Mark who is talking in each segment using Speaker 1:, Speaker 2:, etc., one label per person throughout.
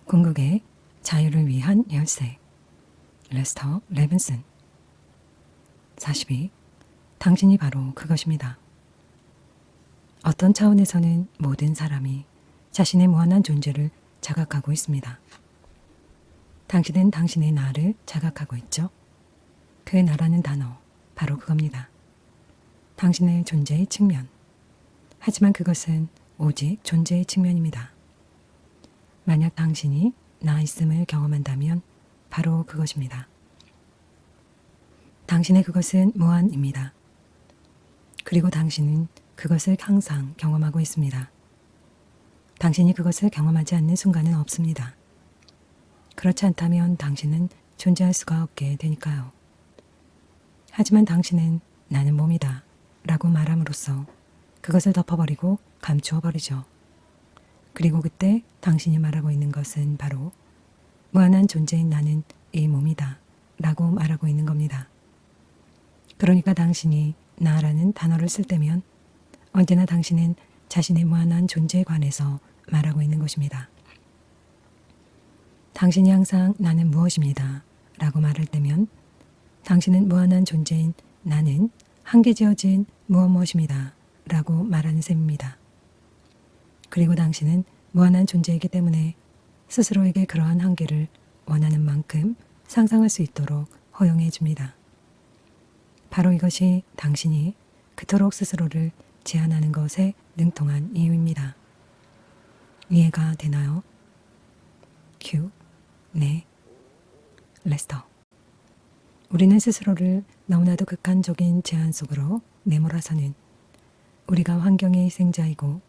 Speaker 1: 궁극의 자유를 위한 열쇠. 레스터 레빈슨. 42. 당신이 바로 그것입니다. 어떤 차원에서는 모든 사람이 자신의 무한한 존재를 자각하고 있습니다. 당신은 당신의 나를 자각하고 있죠. 그 나라는 단어, 바로 그겁니다. 당신의 존재의 측면. 하지만 그것은 오직 존재의 측면입니다. 만약 당신이 나 있음을 경험한다면 바로 그것입니다. 당신의 그것은 무한입니다. 그리고 당신은 그것을 항상 경험하고 있습니다. 당신이 그것을 경험하지 않는 순간은 없습니다. 그렇지 않다면 당신은 존재할 수가 없게 되니까요. 하지만 당신은 나는 몸이다 라고 말함으로써 그것을 덮어버리고 감추어버리죠. 그리고 그때 당신이 말하고 있는 것은 바로 무한한 존재인 나는 이 몸이다 라고 말하고 있는 겁니다. 그러니까 당신이 나라는 단어를 쓸 때면 언제나 당신은 자신의 무한한 존재에 관해서 말하고 있는 것입니다. 당신이 항상 나는 무엇입니다 라고 말할 때면 당신은 무한한 존재인 나는 한계 지어진 무엇입니다 라고 말하는 셈입니다. 그리고 당신은 무한한 존재이기 때문에 스스로에게 그러한 한계를 원하는 만큼 상상할 수 있도록 허용해 줍니다. 바로 이것이 당신이 그토록 스스로를 제한하는 것에 능통한 이유입니다. 이해가 되나요? 큐, 네, 레스터. 우리는 스스로를 너무나도 극한적인 제한 속으로 내몰아서는 우리가 환경의 희생자이고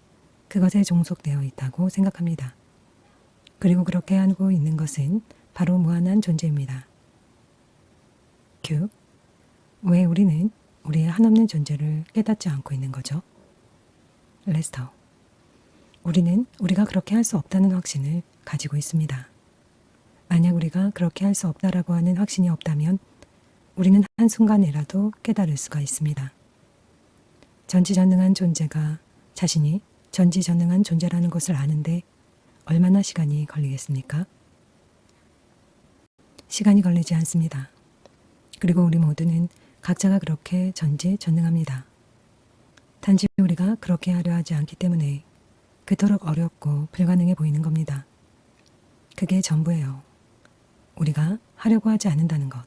Speaker 1: 그것에 종속되어 있다고 생각합니다. 그리고 그렇게 하고 있는 것은 바로 무한한 존재입니다. 큐. 왜 우리는 우리의 한없는 존재를 깨닫지 않고 있는 거죠? 레스터. 우리는 우리가 그렇게 할 수 없다는 확신을 가지고 있습니다. 만약 우리가 그렇게 할 수 없다라고 하는 확신이 없다면 우리는 한순간이라도 깨달을 수가 있습니다. 전지전능한 존재가 자신이 전지전능한 존재라는 것을 아는데 얼마나 시간이 걸리겠습니까? 시간이 걸리지 않습니다. 그리고 우리 모두는 각자가 그렇게 전지전능합니다. 단지 우리가 그렇게 하려 하지 않기 때문에 그토록 어렵고 불가능해 보이는 겁니다. 그게 전부예요. 우리가 하려고 하지 않는다는 것.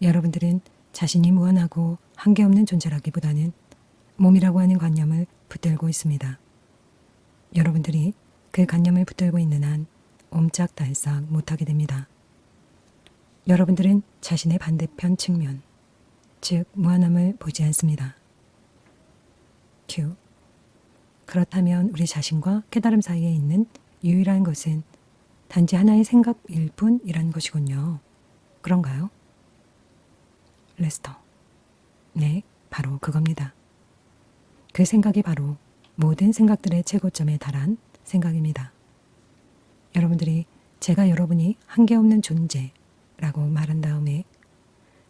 Speaker 1: 여러분들은 자신이 무한하고 한계없는 존재라기보다는 몸이라고 하는 관념을 붙들고 있습니다. 여러분들이 그 관념을 붙들고 있는 한 옴짝달싹 못하게 됩니다. 여러분들은 자신의 반대편 측면, 즉 무한함을 보지 않습니다. 큐. 그렇다면 우리 자신과 깨달음 사이에 있는 유일한 것은 단지 하나의 생각일 뿐이라는 것이군요. 그런가요? 레스터. 네, 바로 그겁니다. 그 생각이 바로 모든 생각들의 최고점에 달한 생각입니다. 여러분들이 제가 여러분이 한계없는 존재라고 말한 다음에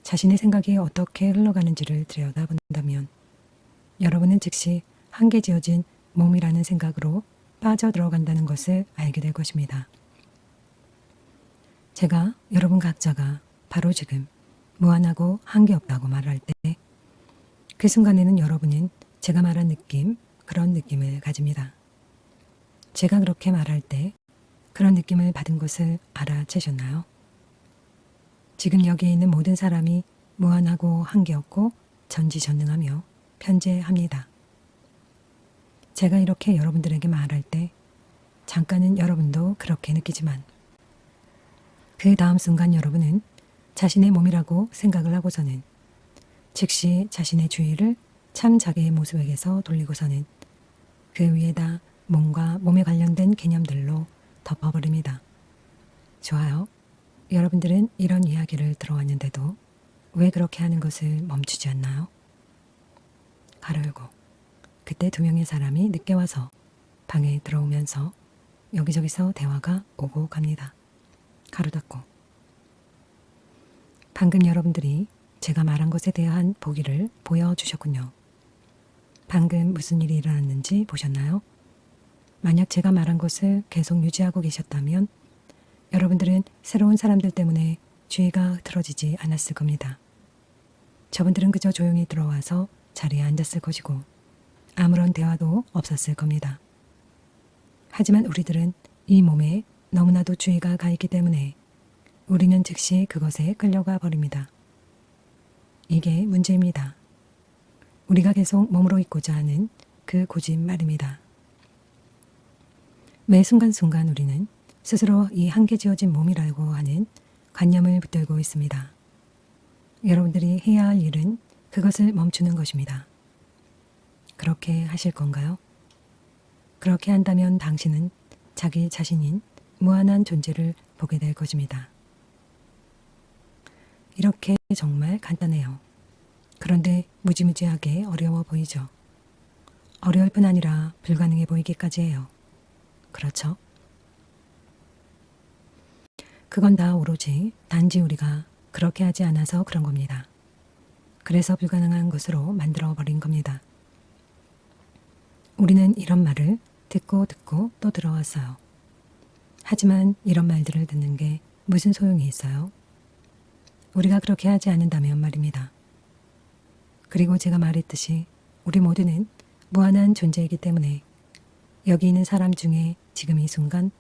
Speaker 1: 자신의 생각이 어떻게 흘러가는지를 들여다본다면 여러분은 즉시 한계 지어진 몸이라는 생각으로 빠져들어간다는 것을 알게 될 것입니다. 제가 여러분 각자가 바로 지금 무한하고 한계없다고 말할 때 그 순간에는 여러분은 제가 말한 느낌, 그런 느낌을 가집니다. 제가 그렇게 말할 때 그런 느낌을 받은 것을 알아채셨나요? 지금 여기에 있는 모든 사람이 무한하고 한계없고 전지전능하며 편재합니다. 제가 이렇게 여러분들에게 말할 때 잠깐은 여러분도 그렇게 느끼지만 그 다음 순간 여러분은 자신의 몸이라고 생각을 하고서는 즉시 자신의 주의를 참 자기의 모습에게서 돌리고서는 그 위에다 몸과 몸에 관련된 개념들로 덮어버립니다. 좋아요. 여러분들은 이런 이야기를 들어왔는데도 왜 그렇게 하는 것을 멈추지 않나요? 가로 열고 그때 두 명의 사람이 늦게 와서 방에 들어오면서 여기저기서 대화가 오고 갑니다. 가로 닫고 방금 여러분들이 제가 말한 것에 대한 보기를 보여주셨군요. 방금 무슨 일이 일어났는지 보셨나요? 만약 제가 말한 것을 계속 유지하고 계셨다면 여러분들은 새로운 사람들 때문에 주의가 흐트러지지 않았을 겁니다. 저분들은 그저 조용히 들어와서 자리에 앉았을 것이고 아무런 대화도 없었을 겁니다. 하지만 우리들은 이 몸에 너무나도 주의가 가 있기 때문에 우리는 즉시 그것에 끌려가 버립니다. 이게 문제입니다. 우리가 계속 몸으로 있고자 하는 그 고집 말입니다. 매 순간순간 우리는 스스로 이 한계 지어진 몸이라고 하는 관념을 붙들고 있습니다. 여러분들이 해야 할 일은 그것을 멈추는 것입니다. 그렇게 하실 건가요? 그렇게 한다면 당신은 자기 자신인 무한한 존재를 보게 될 것입니다. 이렇게 정말 간단해요. 그런데 무지무지하게 어려워 보이죠. 어려울 뿐 아니라 불가능해 보이기까지 해요. 그렇죠? 그건 다 오로지 단지 우리가 그렇게 하지 않아서 그런 겁니다. 그래서 불가능한 것으로 만들어 버린 겁니다. 우리는 이런 말을 듣고 또 들어왔어요. 하지만 이런 말들을 듣는 게 무슨 소용이 있어요? 우리가 그렇게 하지 않는다면 말입니다. 그리고 제가 말했듯이 우리 모두는 무한한 존재이기 때문에 여기 있는 사람 중에 지금 이 순간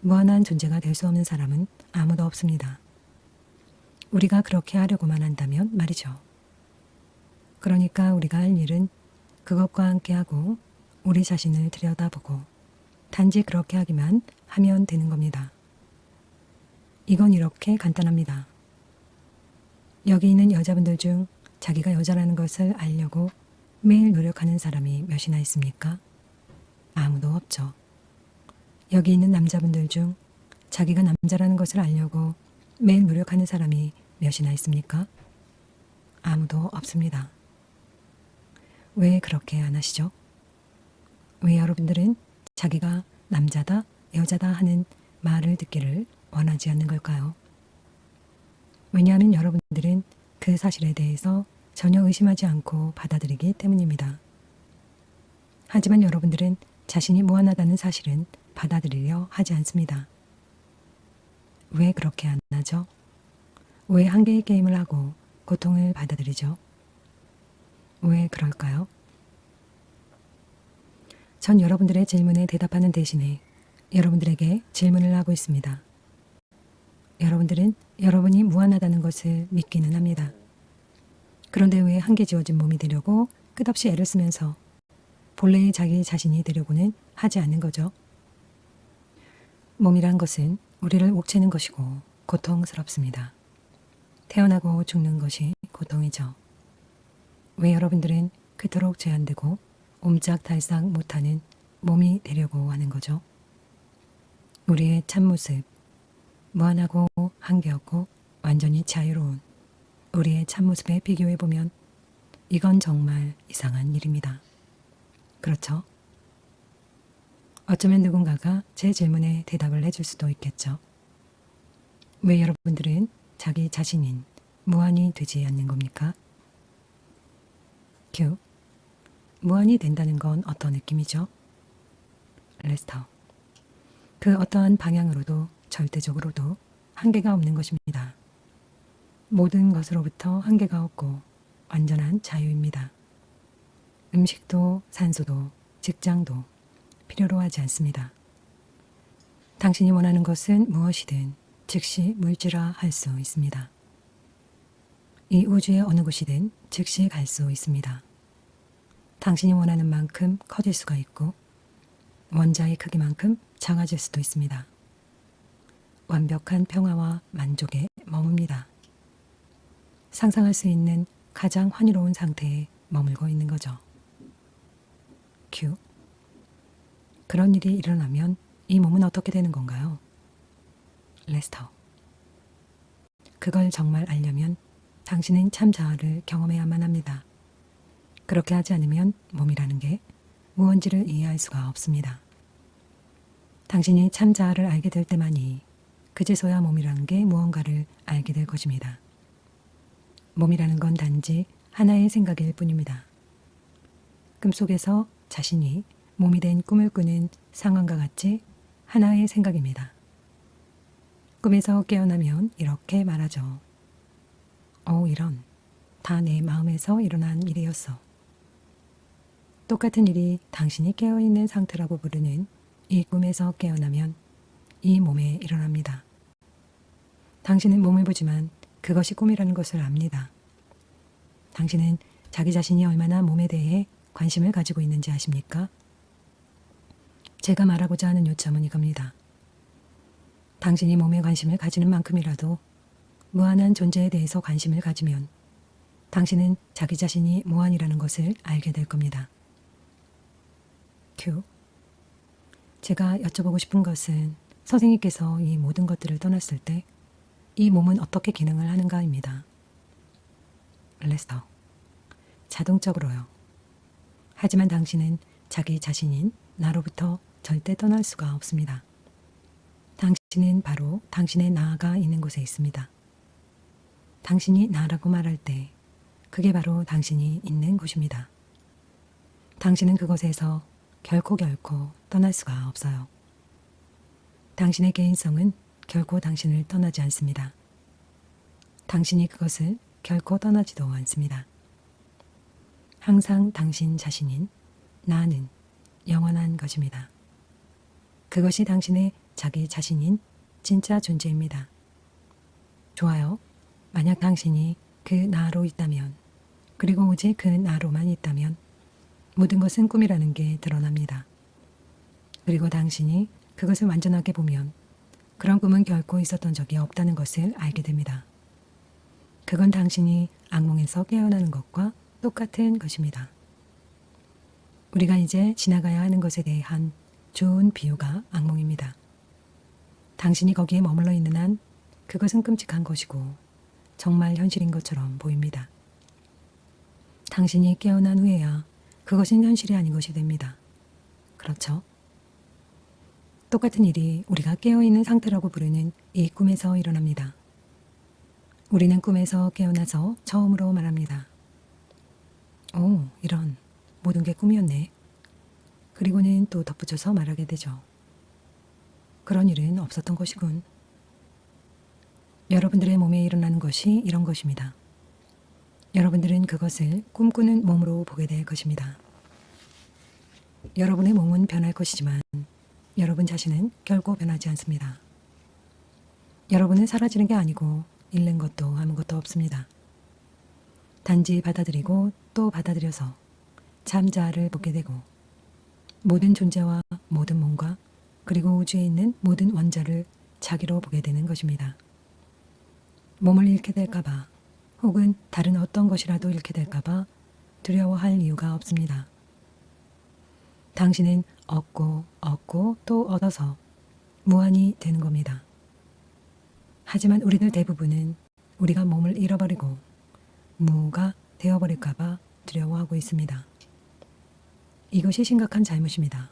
Speaker 1: 무한한 존재가 될 수 없는 사람은 아무도 없습니다. 우리가 그렇게 하려고만 한다면 말이죠. 그러니까 우리가 할 일은 그것과 함께하고 우리 자신을 들여다보고 단지 그렇게 하기만 하면 되는 겁니다. 이건 이렇게 간단합니다. 여기 있는 여자분들 중 자기가 여자라는 것을 알려고 매일 노력하는 사람이 몇이나 있습니까? 아무도 없죠. 여기 있는 남자분들 중 자기가 남자라는 것을 알려고 매일 노력하는 사람이 몇이나 있습니까? 아무도 없습니다. 왜 그렇게 안 하시죠? 왜 여러분들은 자기가 남자다, 여자다 하는 말을 듣기를 원하지 않는 걸까요? 왜냐하면 여러분들은 그 사실에 대해서 전혀 의심하지 않고 받아들이기 때문입니다. 하지만 여러분들은 자신이 무한하다는 사실은 받아들이려 하지 않습니다. 왜 그렇게 안 하죠? 왜 한계의 게임을 하고 고통을 받아들이죠? 왜 그럴까요? 전 여러분들의 질문에 대답하는 대신에 여러분들에게 질문을 하고 있습니다. 여러분들은 여러분이 무한하다는 것을 믿기는 합니다. 그런데 왜 한계 지어진 몸이 되려고 끝없이 애를 쓰면서 본래의 자기 자신이 되려고는 하지 않는 거죠? 몸이란 것은 우리를 옥죄는 것이고 고통스럽습니다. 태어나고 죽는 것이 고통이죠. 왜 여러분들은 그토록 제한되고 옴짝달싹 못하는 몸이 되려고 하는 거죠? 우리의 참모습, 무한하고 한계없고 완전히 자유로운 우리의 참모습에 비교해보면 이건 정말 이상한 일입니다. 그렇죠? 어쩌면 누군가가 제 질문에 대답을 해줄 수도 있겠죠. 왜 여러분들은 자기 자신인 무한이 되지 않는 겁니까? 큐. 무한이 된다는 건 어떤 느낌이죠? 레스터. 그 어떠한 방향으로도 절대적으로도 한계가 없는 것입니다. 모든 것으로부터 한계가 없고 완전한 자유입니다. 음식도 산소도 직장도 필요로 하지 않습니다. 당신이 원하는 것은 무엇이든 즉시 물질화 할 수 있습니다. 이 우주의 어느 곳이든 즉시 갈 수 있습니다. 당신이 원하는 만큼 커질 수가 있고 원자의 크기만큼 작아질 수도 있습니다. 완벽한 평화와 만족에 머뭅니다. 상상할 수 있는 가장 환희로운 상태에 머물고 있는 거죠. 큐. 그런 일이 일어나면 이 몸은 어떻게 되는 건가요? 레스터. 그걸 정말 알려면 당신은 참 자아를 경험해야만 합니다. 그렇게 하지 않으면 몸이라는 게 무언지를 이해할 수가 없습니다. 당신이 참 자아를 알게 될 때만이 그제서야 몸이라는 게 무언가를 알게 될 것입니다. 몸이라는 건 단지 하나의 생각일 뿐입니다. 꿈속에서 자신이 몸이 된 꿈을 꾸는 상황과 같이 하나의 생각입니다. 꿈에서 깨어나면 이렇게 말하죠. 이런, 다 내 마음에서 일어난 일이었어. 똑같은 일이 당신이 깨어있는 상태라고 부르는 이 꿈에서 깨어나면 이 몸에 일어납니다. 당신은 몸을 보지만 그것이 꿈이라는 것을 압니다. 당신은 자기 자신이 얼마나 몸에 대해 관심을 가지고 있는지 아십니까? 제가 말하고자 하는 요점은 이겁니다. 당신이 몸에 관심을 가지는 만큼이라도 무한한 존재에 대해서 관심을 가지면 당신은 자기 자신이 무한이라는 것을 알게 될 겁니다. 큐. 제가 여쭤보고 싶은 것은 선생님께서 이 모든 것들을 떠났을 때 이 몸은 어떻게 기능을 하는가입니다. 레스터. 자동적으로요. 하지만 당신은 자기 자신인 나로부터 절대 떠날 수가 없습니다. 당신은 바로 당신의 나가 있는 곳에 있습니다. 당신이 나라고 말할 때 그게 바로 당신이 있는 곳입니다. 당신은 그곳에서 결코 떠날 수가 없어요. 당신의 개인성은 결코 당신을 떠나지 않습니다. 당신이 그것을 결코 떠나지도 않습니다. 항상 당신 자신인 나는 영원한 것입니다. 그것이 당신의 자기 자신인 진짜 존재입니다. 좋아요. 만약 당신이 그 나로 있다면, 그리고 오직 그 나로만 있다면 모든 것은 꿈이라는 게 드러납니다. 그리고 당신이 그것을 완전하게 보면 그런 꿈은 결코 있었던 적이 없다는 것을 알게 됩니다. 그건 당신이 악몽에서 깨어나는 것과 똑같은 것입니다. 우리가 이제 지나가야 하는 것에 대한 좋은 비유가 악몽입니다. 당신이 거기에 머물러 있는 한 그것은 끔찍한 것이고 정말 현실인 것처럼 보입니다. 당신이 깨어난 후에야 그것은 현실이 아닌 것이 됩니다. 그렇죠? 똑같은 일이 우리가 깨어있는 상태라고 부르는 이 꿈에서 일어납니다. 우리는 꿈에서 깨어나서 처음으로 말합니다. 이런, 모든 게 꿈이었네. 그리고는 또 덧붙여서 말하게 되죠. 그런 일은 없었던 것이군. 여러분들의 몸에 일어나는 것이 이런 것입니다. 여러분들은 그것을 꿈꾸는 몸으로 보게 될 것입니다. 여러분의 몸은 변할 것이지만 여러분 자신은 결코 변하지 않습니다. 여러분은 사라지는 게 아니고 잃는 것도 아무것도 없습니다. 단지 받아들이고 또 받아들여서 잠자를 보게 되고 모든 존재와 모든 몸과 그리고 우주에 있는 모든 원자를 자기로 보게 되는 것입니다. 몸을 잃게 될까봐 혹은 다른 어떤 것이라도 잃게 될까봐 두려워할 이유가 없습니다. 당신은 얻고 또 얻어서 무한히 되는 겁니다. 하지만 우리들 대부분은 우리가 몸을 잃어버리고 무가 되어버릴까봐 두려워하고 있습니다. 이것이 심각한 잘못입니다.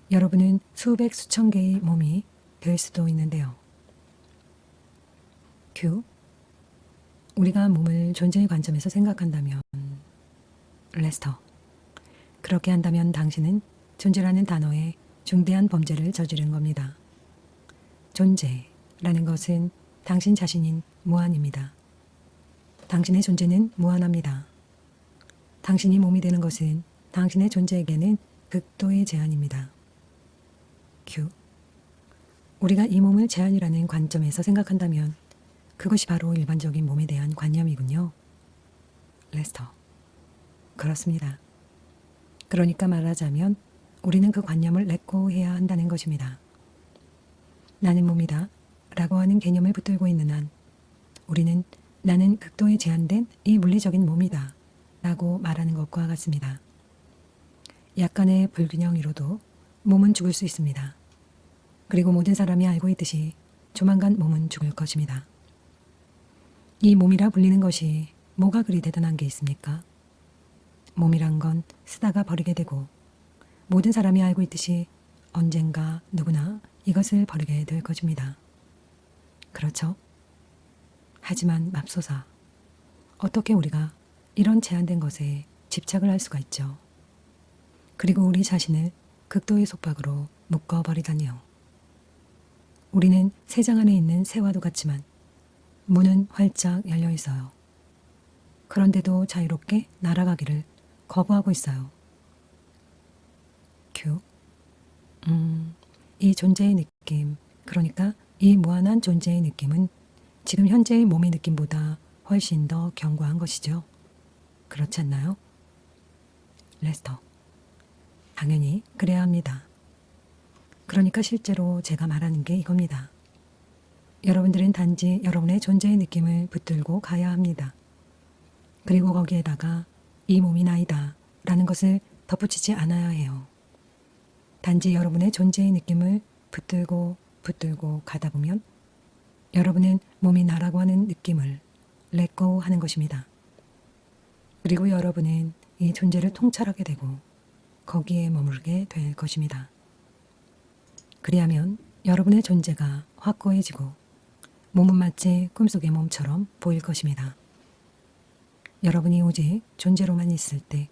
Speaker 1: 여러분은 수백 수천 개의 몸이 될 수도 있는데요. 큐. 우리가 몸을 존재의 관점에서 생각한다면 레스터. 그렇게 한다면 당신은 존재라는 단어에 중대한 범죄를 저지른 겁니다. 존재라는 것은 당신 자신인 무한입니다. 당신의 존재는 무한합니다. 당신이 몸이 되는 것은 당신의 존재에게는 극도의 제한입니다. 큐. 우리가 이 몸을 제한이라는 관점에서 생각한다면 그것이 바로 일반적인 몸에 대한 관념이군요. 레스터. 그렇습니다. 그러니까 말하자면 우리는 그 관념을 내고해야 한다는 것입니다. 나는 몸이다 라고 하는 개념을 붙들고 있는 한 우리는 나는 극도의 제한된 이 물리적인 몸이다 라고 말하는 것과 같습니다. 약간의 불균형이로도 몸은 죽을 수 있습니다. 그리고 모든 사람이 알고 있듯이 조만간 몸은 죽을 것입니다. 이 몸이라 불리는 것이 뭐가 그리 대단한 게 있습니까? 몸이란 건 쓰다가 버리게 되고 모든 사람이 알고 있듯이 언젠가 누구나 이것을 버리게 될 것입니다. 그렇죠? 하지만 맙소사, 어떻게 우리가 이런 제한된 것에 집착을 할 수가 있죠? 그리고 우리 자신을 극도의 속박으로 묶어버리다니요. 우리는 새장 안에 있는 새와도 같지만 문은 활짝 열려 있어요. 그런데도 자유롭게 날아가기를 거부하고 있어요. 큐. 이 존재의 느낌, 그러니까 이 무한한 존재의 느낌은 지금 현재의 몸의 느낌보다 훨씬 더 견고한 것이죠. 그렇지 않나요? 레스터. 당연히 그래야 합니다. 그러니까 실제로 제가 말하는 게 이겁니다. 여러분들은 단지 여러분의 존재의 느낌을 붙들고 가야 합니다. 그리고 거기에다가 이 몸이 나이다 라는 것을 덧붙이지 않아야 해요. 단지 여러분의 존재의 느낌을 붙들고 가다 보면 여러분은 몸이 나라고 하는 느낌을 렛고 하는 것입니다. 그리고 여러분은 이 존재를 통찰하게 되고 거기에 머물게 될 것입니다. 그리하면 여러분의 존재가 확고해지고 몸은 마치 꿈속의 몸처럼 보일 것입니다. 여러분이 오직 존재로만 있을 때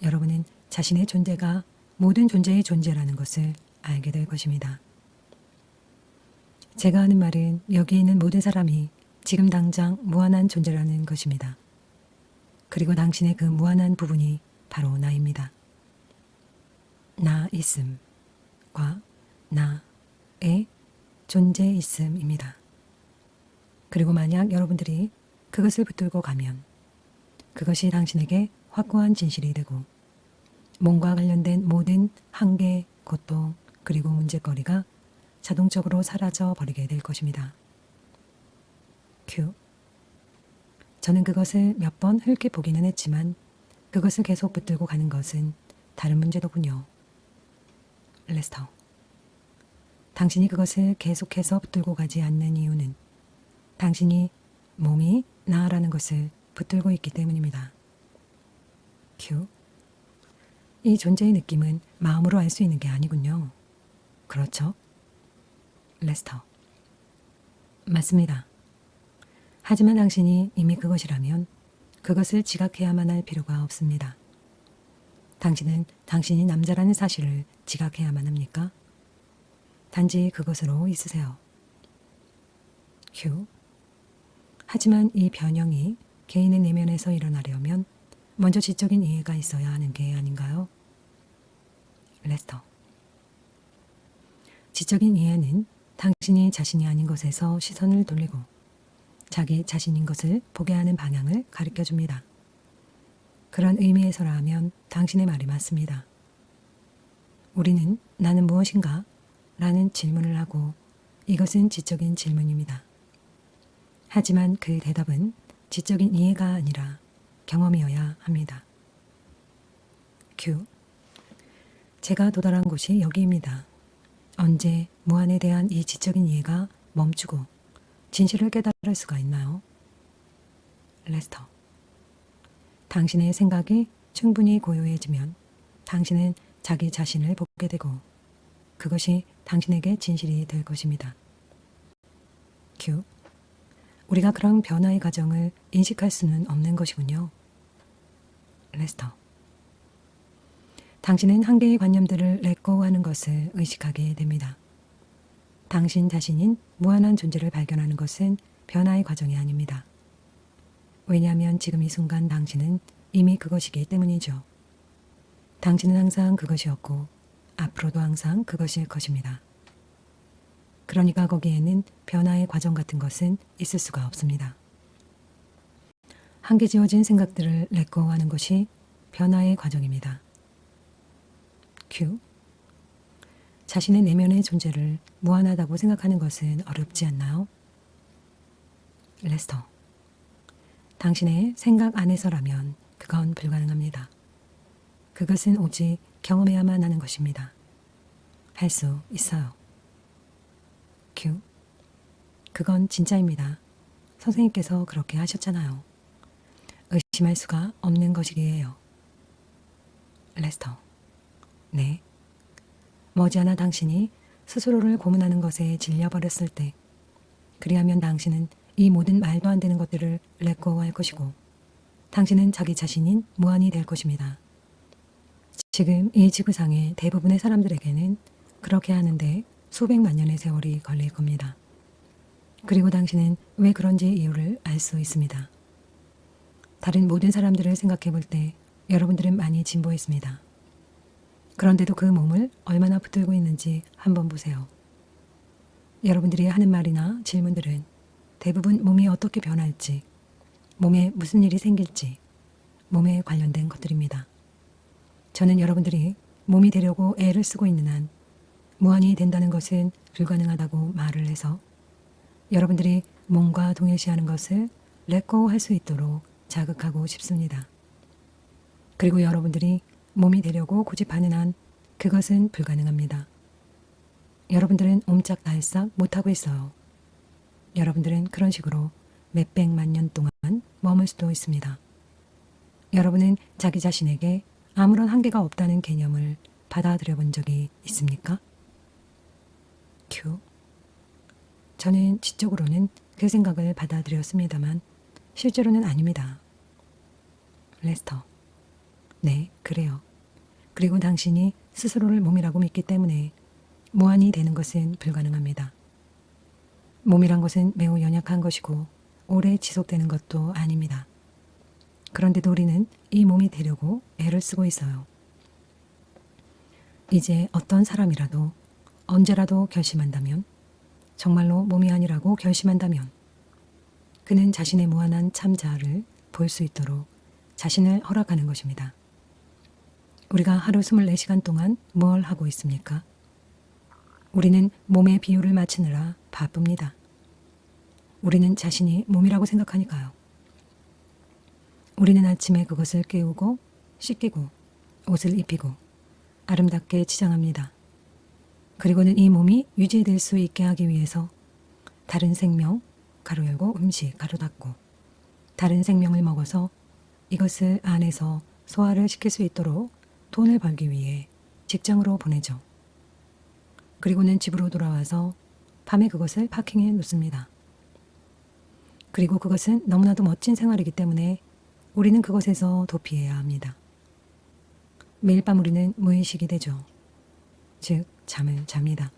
Speaker 1: 여러분은 자신의 존재가 모든 존재의 존재라는 것을 알게 될 것입니다. 제가 하는 말은 여기 있는 모든 사람이 지금 당장 무한한 존재라는 것입니다. 그리고 당신의 그 무한한 부분이 바로 나입니다. 나 있음과 나의 존재 있음입니다. 그리고 만약 여러분들이 그것을 붙들고 가면 그것이 당신에게 확고한 진실이 되고 몸과 관련된 모든 한계, 고통, 그리고 문제거리가 자동적으로 사라져 버리게 될 것입니다. 큐. 저는 그것을 몇 번 훑어보기는 했지만 그것을 계속 붙들고 가는 것은 다른 문제더군요. 레스터. 당신이 그것을 계속해서 붙들고 가지 않는 이유는 당신이 몸이 나라는 것을 붙들고 있기 때문입니다. 큐. 이 존재의 느낌은 마음으로 알 수 있는 게 아니군요. 그렇죠? 레스터. 맞습니다. 하지만 당신이 이미 그것이라면 그것을 지각해야만 할 필요가 없습니다. 당신은 당신이 남자라는 사실을 지각해야만 합니까? 단지 그것으로 있으세요. 휴. 하지만 이 변형이 개인의 내면에서 일어나려면 먼저 지적인 이해가 있어야 하는 게 아닌가요? 레스터. 지적인 이해는 당신이 자신이 아닌 것에서 시선을 돌리고 자기 자신인 것을 보게 하는 방향을 가르쳐 줍니다. 그런 의미에서라면 당신의 말이 맞습니다. 우리는 나는 무엇인가? 라는 질문을 하고 이것은 지적인 질문입니다. 하지만 그 대답은 지적인 이해가 아니라 경험이어야 합니다. 큐. 제가 도달한 곳이 여기입니다. 언제 무한에 대한 이 지적인 이해가 멈추고 진실을 깨달을 수가 있나요? 레스터. 당신의 생각이 충분히 고요해지면 당신은 자기 자신을 보게 되고 그것이 당신에게 진실이 될 것입니다. 큐. 우리가 그런 변화의 과정을 인식할 수는 없는 것이군요. 레스터. 당신은 한계의 관념들을 렛고 하는 것을 의식하게 됩니다. 당신 자신인 무한한 존재를 발견하는 것은 변화의 과정이 아닙니다. 왜냐하면 지금 이 순간 당신은 이미 그것이기 때문이죠. 당신은 항상 그것이었고 앞으로도 항상 그것일 것입니다. 그러니까 거기에는 변화의 과정 같은 것은 있을 수가 없습니다. 한계지어진 생각들을 렛고 하는 것이 변화의 과정입니다. 큐. 자신의 내면의 존재를 무한하다고 생각하는 것은 어렵지 않나요? 레스터. 당신의 생각 안에서라면 그건 불가능합니다. 그것은 오직 경험해야만 하는 것입니다. 할 수 있어요. 큐. 그건 진짜입니다. 선생님께서 그렇게 하셨잖아요. 의심할 수가 없는 것이기에요. 레스터. 네. 머지않아 당신이 스스로를 고문하는 것에 질려버렸을 때 그리하면 당신은 이 모든 말도 안 되는 것들을 렛고 할 것이고 당신은 자기 자신인 무한이 될 것입니다. 지금 이 지구상의 대부분의 사람들에게는 그렇게 하는데 수백만 년의 세월이 걸릴 겁니다. 그리고 당신은 왜 그런지 이유를 알 수 있습니다. 다른 모든 사람들을 생각해 볼 때 여러분들은 많이 진보했습니다. 그런데도 그 몸을 얼마나 붙들고 있는지 한번 보세요. 여러분들이 하는 말이나 질문들은 대부분 몸이 어떻게 변할지, 몸에 무슨 일이 생길지, 몸에 관련된 것들입니다. 저는 여러분들이 몸이 되려고 애를 쓰고 있는 한 무한히 된다는 것은 불가능하다고 말을 해서 여러분들이 몸과 동일시하는 것을 렛고 할 수 있도록 자극하고 싶습니다. 그리고 여러분들이 몸이 되려고 고집하는 한 그것은 불가능합니다. 여러분들은 옴짝달싹 못하고 있어요. 여러분들은 그런 식으로 몇백만 년 동안 머물 수도 있습니다. 여러분은 자기 자신에게 아무런 한계가 없다는 개념을 받아들여 본 적이 있습니까? 큐. 저는 지적으로는 그 생각을 받아들였습니다만 실제로는 아닙니다. 레스터. 네, 그래요. 그리고 당신이 스스로를 몸이라고 믿기 때문에 무한히 되는 것은 불가능합니다. 몸이란 것은 매우 연약한 것이고 오래 지속되는 것도 아닙니다. 그런데도 우리는 이 몸이 되려고 애를 쓰고 있어요. 이제 어떤 사람이라도 언제라도 결심한다면, 정말로 몸이 아니라고 결심한다면 그는 자신의 무한한 참자아를 볼 수 있도록 자신을 허락하는 것입니다. 우리가 하루 24시간 동안 뭘 하고 있습니까? 우리는 몸의 비율을 맞추느라 바쁩니다. 우리는 자신이 몸이라고 생각하니까요. 우리는 아침에 그것을 깨우고 씻기고 옷을 입히고 아름답게 치장합니다. 그리고는 이 몸이 유지될 수 있게 하기 위해서 다른 생명, 가로 열고 음식, 가로 닫고 다른 생명을 먹어서 이것을 안에서 소화를 시킬 수 있도록 돈을 벌기 위해 직장으로 보내죠. 그리고는 집으로 돌아와서 밤에 그것을 파킹해 놓습니다. 그리고 그것은 너무나도 멋진 생활이기 때문에 우리는 그것에서 도피해야 합니다. 매일 밤 우리는 무의식이 되죠. 즉, 잠을 잡니다.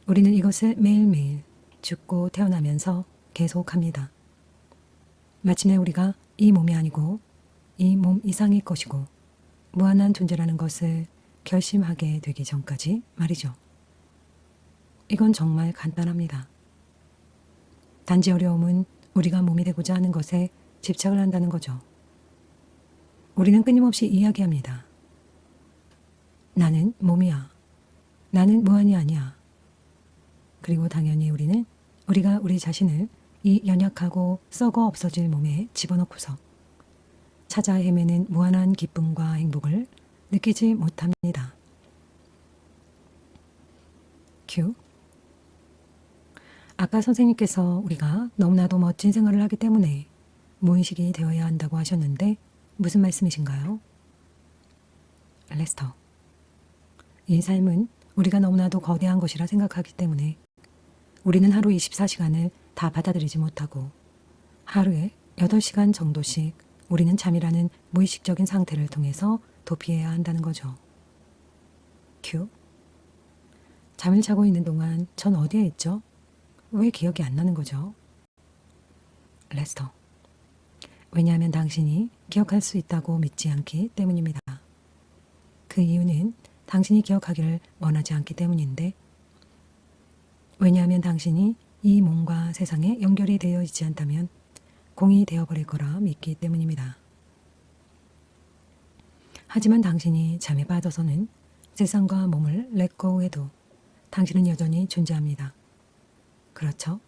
Speaker 1: 우리는 이것을 매일매일 죽고 태어나면서 계속합니다. 마침내 우리가 이 몸이 아니고 이 몸 이상의 것이고 무한한 존재라는 것을 결심하게 되기 전까지 말이죠. 이건 정말 간단합니다. 단지 어려움은 우리가 몸이 되고자 하는 것에 집착을 한다는 거죠. 우리는 끊임없이 이야기합니다. 나는 몸이야. 나는 무한이 아니야. 그리고 당연히 우리는 우리가 우리 자신을 이 연약하고 썩어 없어질 몸에 집어넣고서 찾아 헤매는 무한한 기쁨과 행복을 느끼지 못합니다. 큐. 아까 선생님께서 우리가 너무나도 멋진 생활을 하기 때문에 무의식이 되어야 한다고 하셨는데 무슨 말씀이신가요? 레스터. 이 삶은 우리가 너무나도 거대한 것이라 생각하기 때문에 우리는 하루 24시간을 다 받아들이지 못하고 하루에 8시간 정도씩 우리는 잠이라는 무의식적인 상태를 통해서 도피해야 한다는 거죠. 큐. 잠을 자고 있는 동안 전 어디에 있죠? 왜 기억이 안 나는 거죠? 레스터. 왜냐하면 당신이 기억할 수 있다고 믿지 않기 때문입니다. 그 이유는 당신이 기억하기를 원하지 않기 때문인데, 왜냐하면 당신이 이 몸과 세상에 연결이 되어 있지 않다면 공이 되어버릴 거라 믿기 때문입니다. 하지만 당신이 잠에 빠져서는 세상과 몸을 렛고 해도 당신은 여전히 존재합니다. 그렇죠?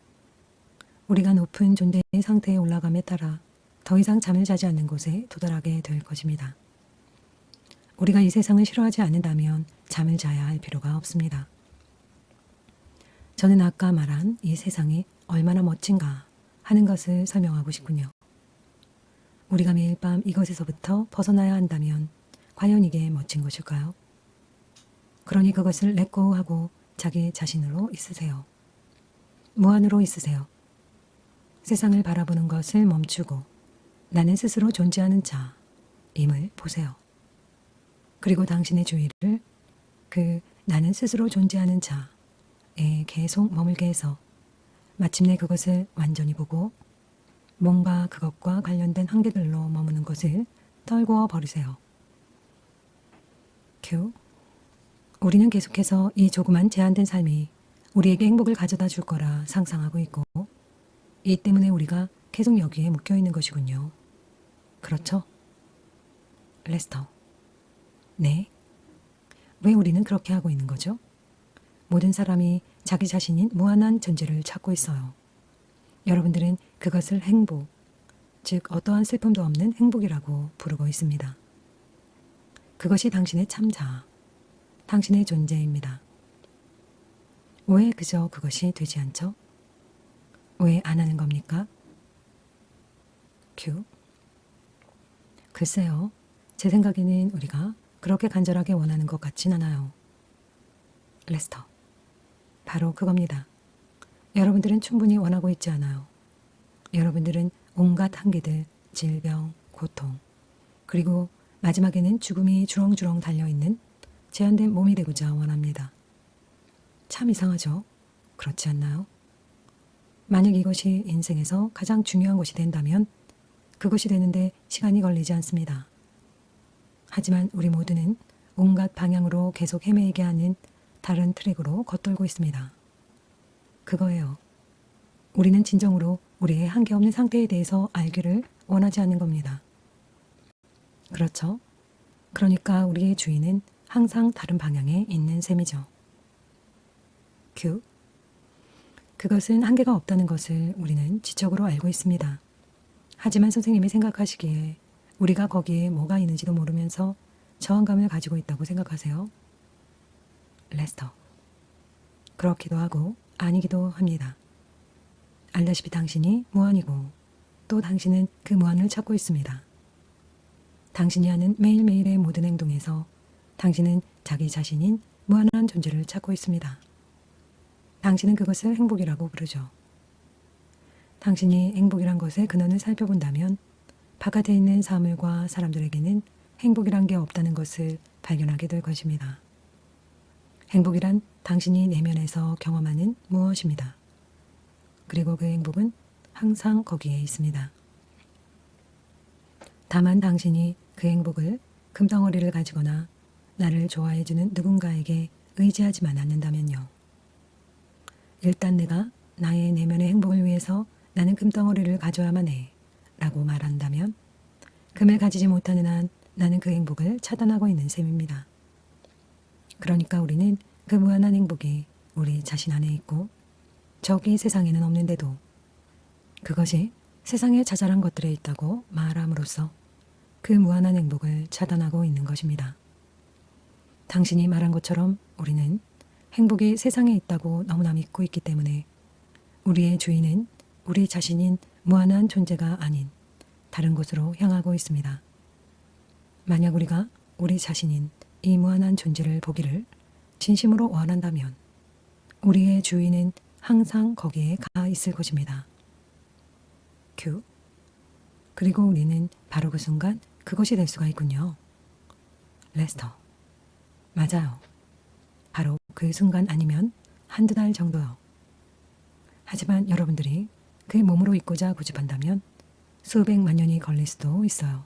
Speaker 1: 우리가 높은 존재의 상태에 올라감에 따라 더 이상 잠을 자지 않는 곳에 도달하게 될 것입니다. 우리가 이 세상을 싫어하지 않는다면 잠을 자야 할 필요가 없습니다. 저는 아까 말한 이 세상이 얼마나 멋진가 하는 것을 설명하고 싶군요. 우리가 매일 밤 이것에서부터 벗어나야 한다면 과연 이게 멋진 것일까요? 그러니 그것을 렛고 하고 자기 자신으로 있으세요. 무한으로 있으세요. 세상을 바라보는 것을 멈추고 나는 스스로 존재하는 자임을 보세요. 그리고 당신의 주의를 그 나는 스스로 존재하는 자에 계속 머물게 해서 마침내 그것을 완전히 보고 뭔가 그것과 관련된 한계들로 머무는 것을 떨구어 버리세요. 큐. 우리는 계속해서 이 조그만 제한된 삶이 우리에게 행복을 가져다 줄 거라 상상하고 있고 이 때문에 우리가 계속 여기에 묶여 있는 것이군요. 그렇죠? 레스터. 네. 왜 우리는 그렇게 하고 있는 거죠? 모든 사람이 자기 자신인 무한한 존재를 찾고 있어요. 여러분들은 그것을 행복, 즉 어떠한 슬픔도 없는 행복이라고 부르고 있습니다. 그것이 당신의 참자, 당신의 존재입니다. 왜 그저 그것이 되지 않죠? 왜 안 하는 겁니까? 큐. 글쎄요, 제 생각에는 우리가 그렇게 간절하게 원하는 것 같진 않아요. 레스터. 바로 그겁니다. 여러분들은 충분히 원하고 있지 않아요. 여러분들은 온갖 한계들, 질병, 고통, 그리고 마지막에는 죽음이 주렁주렁 달려있는 제한된 몸이 되고자 원합니다. 참 이상하죠? 그렇지 않나요? 만약 이것이 인생에서 가장 중요한 것이 된다면 그것이 되는데 시간이 걸리지 않습니다. 하지만 우리 모두는 온갖 방향으로 계속 헤매이게 하는 다른 트랙으로 겉돌고 있습니다. 그거예요. 우리는 진정으로 우리의 한계없는 상태에 대해서 알기를 원하지 않는 겁니다. 그렇죠? 그러니까 우리의 주인은 항상 다른 방향에 있는 셈이죠. 큐. 그것은 한계가 없다는 것을 우리는 지적으로 알고 있습니다. 하지만 선생님이 생각하시기에 우리가 거기에 뭐가 있는지도 모르면서 저항감을 가지고 있다고 생각하세요? 레스터. 그렇기도 하고 아니기도 합니다. 알다시피 당신이 무한이고 또 당신은 그 무한을 찾고 있습니다. 당신이 하는 매일매일의 모든 행동에서 당신은 자기 자신인 무한한 존재를 찾고 있습니다. 당신은 그것을 행복이라고 부르죠. 당신이 행복이란 것의 근원을 살펴본다면 바깥에 있는 사물과 사람들에게는 행복이란 게 없다는 것을 발견하게 될 것입니다. 행복이란 당신이 내면에서 경험하는 무엇입니다. 그리고 그 행복은 항상 거기에 있습니다. 다만 당신이 그 행복을 금덩어리를 가지거나 나를 좋아해주는 누군가에게 의지하지만 않는다면요. 일단 내가 나의 내면의 행복을 위해서 나는 금덩어리를 가져야만 해 라고 말한다면 금을 가지지 못하는 한 나는 그 행복을 차단하고 있는 셈입니다. 그러니까 우리는 그 무한한 행복이 우리 자신 안에 있고 저기 세상에는 없는데도 그것이 세상의 자잘한 것들에 있다고 말함으로써 그 무한한 행복을 차단하고 있는 것입니다. 당신이 말한 것처럼 우리는 행복이 세상에 있다고 너무나 믿고 있기 때문에 우리의 주인은 우리 자신인 무한한 존재가 아닌 다른 곳으로 향하고 있습니다. 만약 우리가 우리 자신인 이 무한한 존재를 보기를 진심으로 원한다면 우리의 주인은 항상 거기에 가 있을 것입니다. 큐. 그리고 우리는 바로 그 순간 그것이 될 수가 있군요. 레스터. 맞아요. 바로 그 순간 아니면 한두 달 정도요. 하지만 여러분들이 그 몸으로 있고자 고집한다면 수백만 년이 걸릴 수도 있어요.